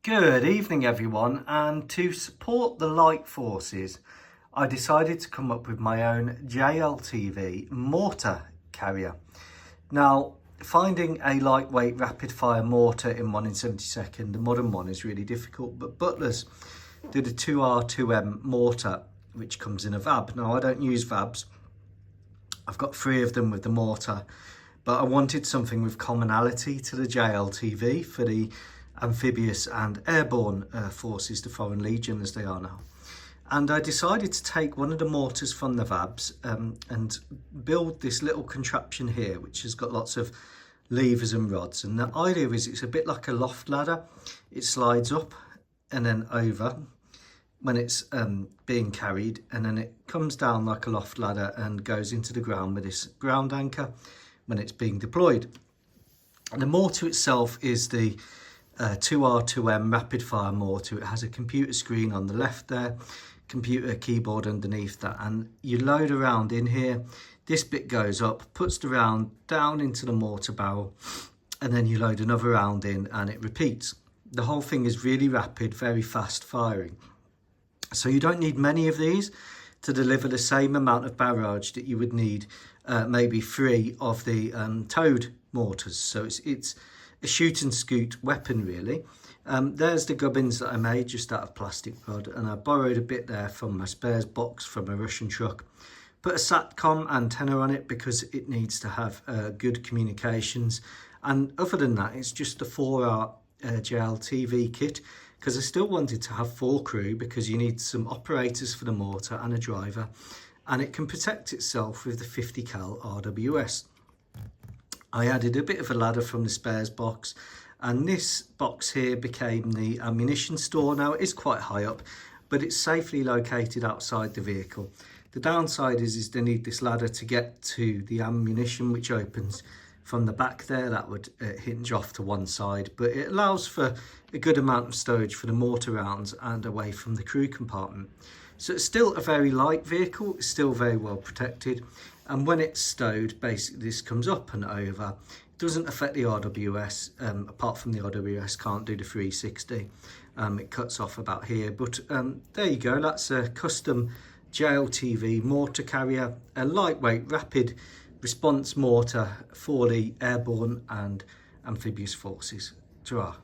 Good evening everyone, and to support the light forces I decided to come up with my own JLTV mortar carrier. Now, finding a lightweight rapid fire mortar in 1 in 72nd, the modern one, is really difficult, but Butler's did a 2R2M mortar which comes in a VAB. Now I don't use VABs, I've got 3 of them with the mortar, but I wanted something with commonality to the JLTV for the amphibious and airborne forces, the Foreign Legion as they are now. And I decided to take one of the mortars from the VABs and build this little contraption here, which has got lots of levers and rods. And the idea is it's a bit like a loft ladder. It slides up and then over when it's being carried, and then it comes down like a loft ladder and goes into the ground with this ground anchor when it's being deployed. And the mortar itself is the 2R2M rapid fire mortar. It has a computer screen on the left there, computer keyboard underneath that, and you load a round in here. This bit goes up, puts the round down into the mortar barrel, and then you load another round in and it repeats. The whole thing is really rapid, very fast firing. So you don't need many of these to deliver the same amount of barrage that you would need maybe 3 of the towed mortars. So it's a shoot and scoot weapon really. There's the gubbins that I made just out of plastic rod, and I borrowed a bit there from my spares box from a Russian truck. Put a SATCOM antenna on it because it needs to have good communications, and other than that it's just the Foreart JLTV kit, because I still wanted to have 4 crew because you need some operators for the mortar and a driver, and it can protect itself with the 50 cal RWS. I added a bit of a ladder from the spares box, and this box here became the ammunition store. Now it is quite high up, but it's safely located outside the vehicle. The downside is they need this ladder to get to the ammunition, which opens from the back there. That would hinge off to one side, but it allows for a good amount of stowage for the mortar rounds and away from the crew compartment. So it's still a very light vehicle, it's still very well protected, and when it's stowed, basically this comes up and over. It doesn't affect the RWS, apart from the RWS can't do the 360. It cuts off about here, but there you go. That's a custom JLTV mortar carrier, a lightweight rapid response mortar for the airborne and amphibious forces. Ta-ra.